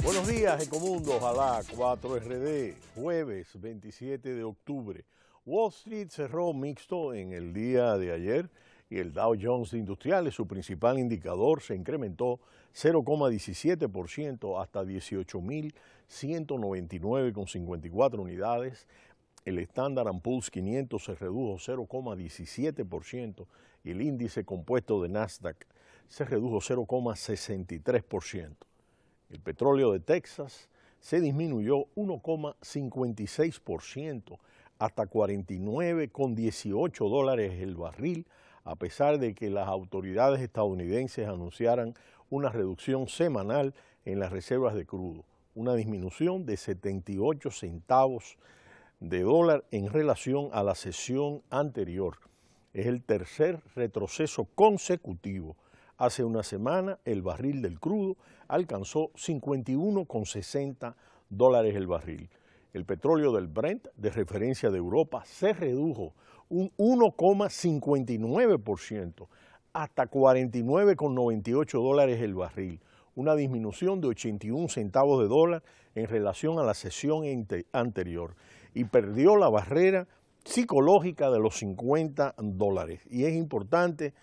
Buenos días, Ecomundo, ojalá 4RD, jueves 27 de octubre. Wall Street cerró mixto en el día de ayer y el Dow Jones Industriales, su principal indicador, se incrementó 0,17% hasta 18.199,54 unidades. El Standard & Poor's 500 se redujo 0,17% y el índice compuesto de Nasdaq se redujo 0,63%. El petróleo de Texas se disminuyó 1,56% hasta $49,18 el barril, a pesar de que las autoridades estadounidenses anunciaran una reducción semanal en las reservas de crudo, una disminución de 78 centavos de dólar en relación a la sesión anterior. Es el tercer retroceso consecutivo. Hace una semana el barril del crudo alcanzó $51,60 el barril. El petróleo del Brent, de referencia de Europa, se redujo un 1,59% hasta $49,98 el barril, una disminución de 81 centavos de dólar en relación a la sesión anterior y perdió la barrera psicológica de los $50. Y es importante,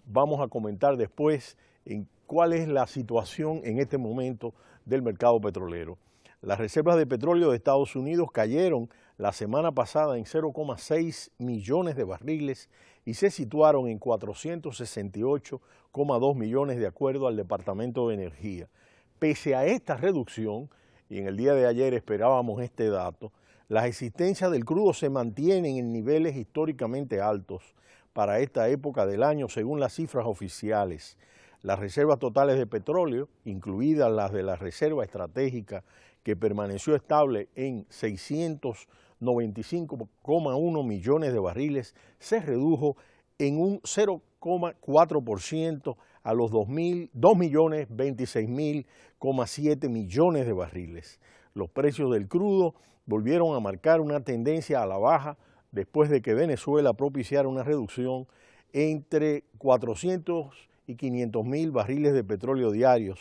vamos a comentar después en cuál es la situación en este momento del mercado petrolero. Las reservas de petróleo de Estados Unidos cayeron la semana pasada en 0,6 millones de barriles y se situaron en 468,2 millones de acuerdo al Departamento de Energía. Pese a esta reducción, y en el día de ayer esperábamos este dato, las existencias del crudo se mantienen en niveles históricamente altos para esta época del año según las cifras oficiales. Las reservas totales de petróleo, incluidas las de la reserva estratégica que permaneció estable en 695,1 millones de barriles, se redujo en un 0,4% a los 2.026.000,7 millones de barriles. Los precios del crudo volvieron a marcar una tendencia a la baja después de que Venezuela propiciara una reducción entre 400 y 500 mil barriles de petróleo diarios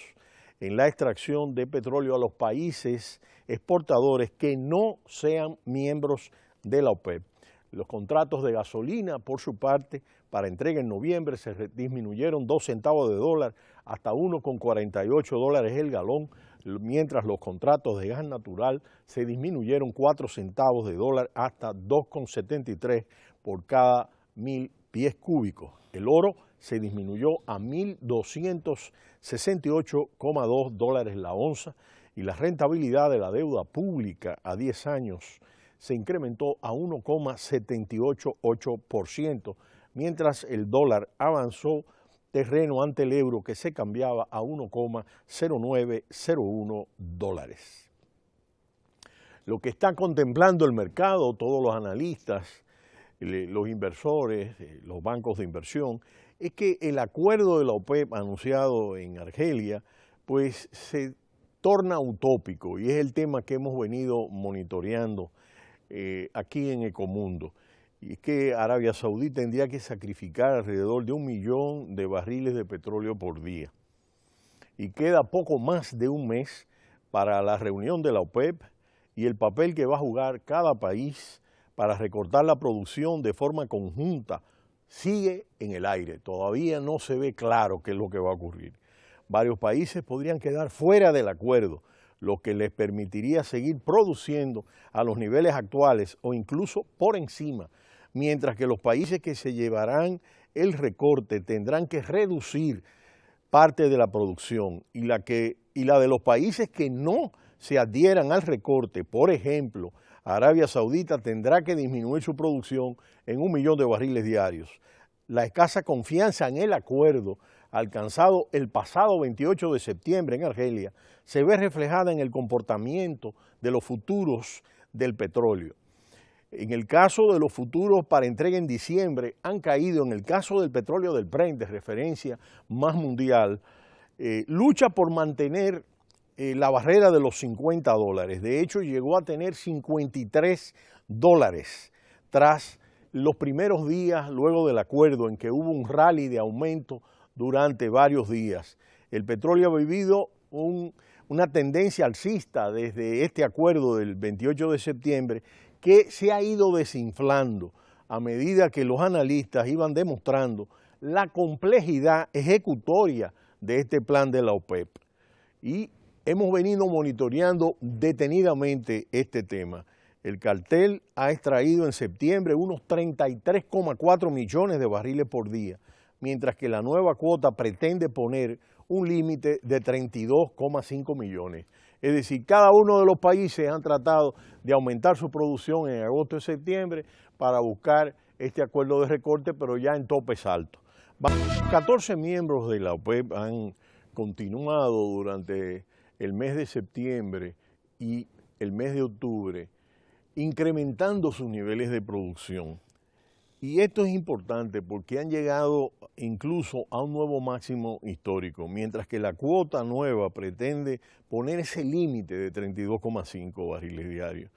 en la extracción de petróleo a los países exportadores que no sean miembros de la OPEP. Los contratos de gasolina, por su parte, para entrega en noviembre se disminuyeron 2 centavos de dólar hasta $1,48 el galón, mientras los contratos de gas natural se disminuyeron 4 centavos de dólar hasta 2,73 por cada 1.000 pies cúbicos. El oro se disminuyó a $1.268,2 la onza y la rentabilidad de la deuda pública a 10 años se incrementó a 1,788%, mientras el dólar avanzó terreno ante el euro que se cambiaba a $1,0901. Lo que está contemplando el mercado, todos los analistas, los inversores, los bancos de inversión, es que el acuerdo de la OPEP anunciado en Argelia, pues se torna utópico y es el tema que hemos venido monitoreando aquí en Ecomundo. Y es que Arabia Saudí tendría que sacrificar alrededor de 1 millón de barriles de petróleo por día. Y queda poco más de un mes para la reunión de la OPEP y el papel que va a jugar cada país para recortar la producción de forma conjunta sigue en el aire. Todavía no se ve claro qué es lo que va a ocurrir. Varios países podrían quedar fuera del acuerdo, lo que les permitiría seguir produciendo a los niveles actuales o incluso por encima, mientras que los países que se llevarán el recorte tendrán que reducir parte de la producción y la de los países que no se adhieran al recorte, por ejemplo, Arabia Saudita tendrá que disminuir su producción en 1 millón de barriles diarios. La escasa confianza en el acuerdo alcanzado el pasado 28 de septiembre en Argelia se ve reflejada en el comportamiento de los futuros del petróleo. En el caso de los futuros para entrega en diciembre han caído. En el caso del petróleo del Brent, de referencia más mundial, lucha por mantener la barrera de los $50. De hecho, llegó a tener $53 tras los primeros días luego del acuerdo, en que hubo un rally de aumento durante varios días. El petróleo ha vivido una tendencia alcista desde este acuerdo del 28 de septiembre que se ha ido desinflando a medida que los analistas iban demostrando la complejidad ejecutoria de este plan de la OPEP. Y hemos venido monitoreando detenidamente este tema. El cartel ha extraído en septiembre unos 33,4 millones de barriles por día, mientras que la nueva cuota pretende poner un límite de 32,5 millones. Es decir, cada uno de los países han tratado de aumentar su producción en agosto y septiembre para buscar este acuerdo de recorte, pero ya en topes altos. 14 miembros de la OPEP han continuado durante el mes de septiembre y el mes de octubre incrementando sus niveles de producción. Y esto es importante porque han llegado incluso a un nuevo máximo histórico, mientras que la cuota nueva pretende poner ese límite de 32,5 barriles diarios.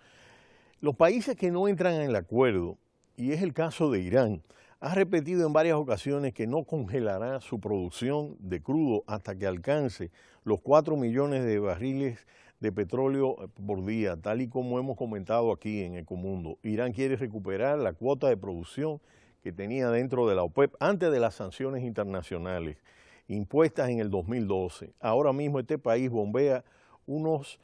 Los países que no entran en el acuerdo, y es el caso de Irán, ha repetido en varias ocasiones que no congelará su producción de crudo hasta que alcance los 4 millones de barriles de petróleo por día, tal y como hemos comentado aquí en Ecomundo. Irán quiere recuperar la cuota de producción que tenía dentro de la OPEP antes de las sanciones internacionales impuestas en el 2012. Ahora mismo este país bombea unos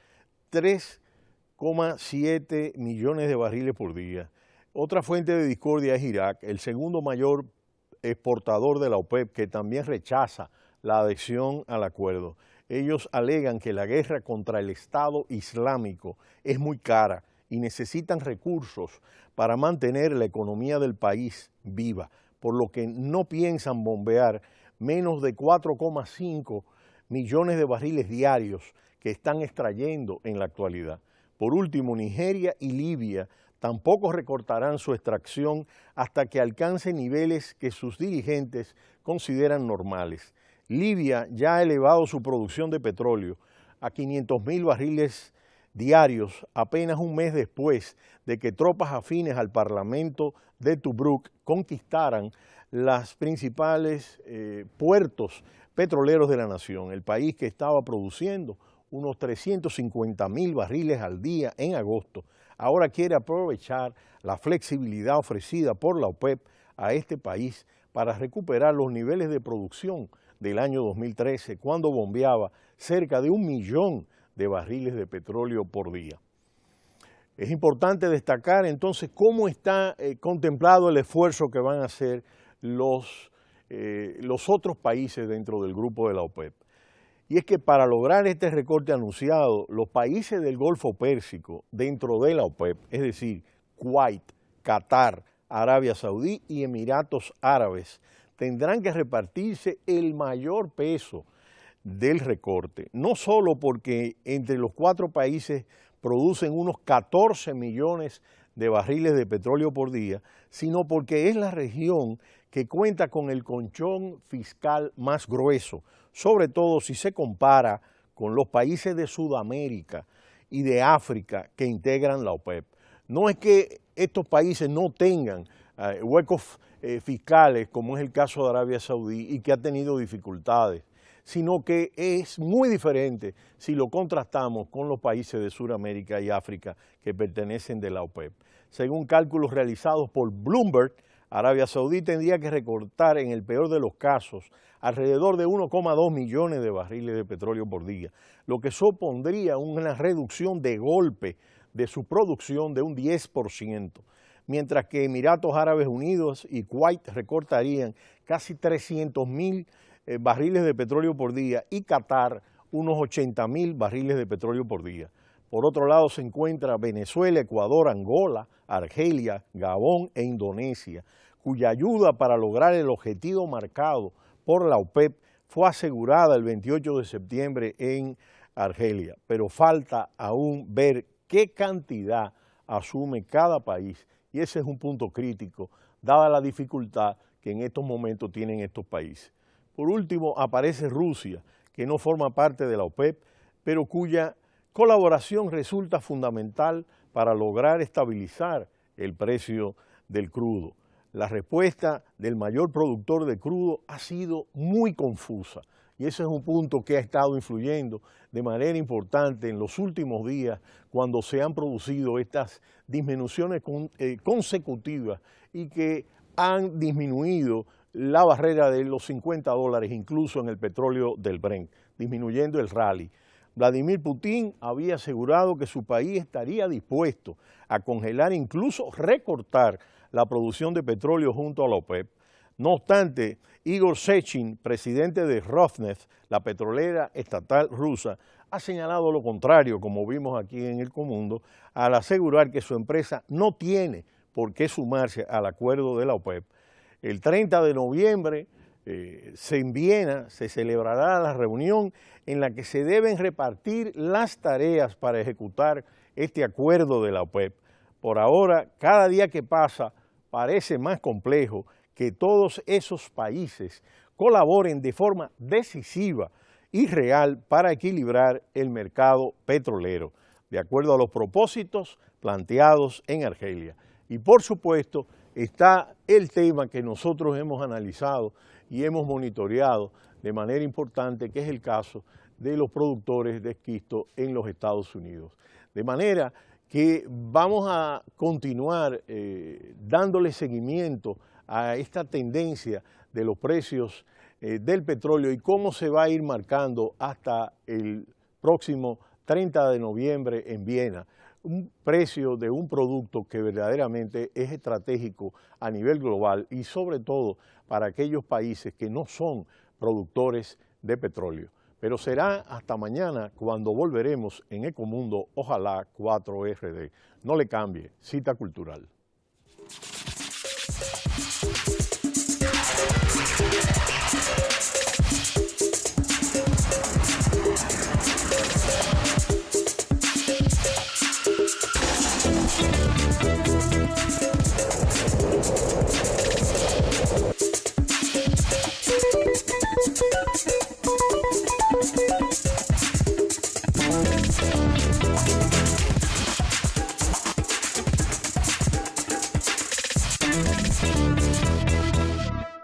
3,7 millones de barriles por día. Otra fuente de discordia es Irak, el segundo mayor exportador de la OPEP, que también rechaza la adhesión al acuerdo. Ellos alegan que la guerra contra el Estado Islámico es muy cara y necesitan recursos para mantener la economía del país viva, por lo que no piensan bombear menos de 4,5 millones de barriles diarios que están extrayendo en la actualidad. Por último, Nigeria y Libia tampoco recortarán su extracción hasta que alcance niveles que sus dirigentes consideran normales. Libia ya ha elevado su producción de petróleo a 500.000 barriles diarios apenas un mes después de que tropas afines al Parlamento de Tobruk conquistaran los principales puertos petroleros de la nación. El país que estaba produciendo unos 350.000 barriles al día en agosto, ahora quiere aprovechar la flexibilidad ofrecida por la OPEP a este país para recuperar los niveles de producción del año 2013, cuando bombeaba cerca de 1 millón de barriles de petróleo por día. Es importante destacar entonces cómo está contemplado el esfuerzo que van a hacer los otros países dentro del grupo de la OPEP. Y es que para lograr este recorte anunciado, los países del Golfo Pérsico dentro de la OPEP, es decir, Kuwait, Qatar, Arabia Saudí y Emiratos Árabes, tendrán que repartirse el mayor peso del recorte, no solo porque entre los 4 países producen unos 14 millones de barriles de petróleo por día, sino porque es la región que cuenta con el colchón fiscal más grueso, sobre todo si se compara con los países de Sudamérica y de África que integran la OPEP. No es que estos países no tengan huecos fiscales, como es el caso de Arabia Saudí, y que ha tenido dificultades, sino que es muy diferente si lo contrastamos con los países de Sudamérica y África que pertenecen de la OPEP. Según cálculos realizados por Bloomberg, Arabia Saudí tendría que recortar en el peor de los casos alrededor de 1,2 millones de barriles de petróleo por día, lo que supondría una reducción de golpe de su producción de un 10%, mientras que Emiratos Árabes Unidos y Kuwait recortarían casi 300.000 barriles de petróleo por día y Qatar unos 80.000 barriles de petróleo por día. Por otro lado se encuentra Venezuela, Ecuador, Angola, Argelia, Gabón e Indonesia, cuya ayuda para lograr el objetivo marcado por la OPEP fue asegurada el 28 de septiembre en Argelia, pero falta aún ver qué cantidad asume cada país, y ese es un punto crítico, dada la dificultad que en estos momentos tienen estos países. Por último, aparece Rusia, que no forma parte de la OPEP, pero cuya colaboración resulta fundamental para lograr estabilizar el precio del crudo. La respuesta del mayor productor de crudo ha sido muy confusa Y ese es un punto que ha estado influyendo de manera importante en los últimos días cuando se han producido estas disminuciones consecutivas y que han disminuido la barrera de los $50 incluso en el petróleo del Brent, disminuyendo el rally. Vladimir Putin había asegurado que su país estaría dispuesto a congelar, incluso recortar la producción de petróleo junto a la OPEP. No obstante, Igor Sechin, presidente de Rosneft, la petrolera estatal rusa, ha señalado lo contrario, como vimos aquí en El Comundo, al asegurar que su empresa no tiene por qué sumarse al acuerdo de la OPEP. El 30 de noviembre en Viena se celebrará la reunión en la que se deben repartir las tareas para ejecutar este acuerdo de la OPEP. Por ahora, cada día que pasa parece más complejo que todos esos países colaboren de forma decisiva y real para equilibrar el mercado petrolero, de acuerdo a los propósitos planteados en Argelia. Y por supuesto está el tema que nosotros hemos analizado y hemos monitoreado de manera importante, que es el caso de los productores de esquisto en los Estados Unidos. De manera que vamos a continuar dándole seguimiento a esta tendencia de los precios del petróleo y cómo se va a ir marcando hasta el próximo 30 de noviembre en Viena, un precio de un producto que verdaderamente es estratégico a nivel global y sobre todo para aquellos países que no son productores de petróleo. Pero será hasta mañana cuando volveremos en Ecomundo, ojalá 4RD. No le cambie, cita cultural.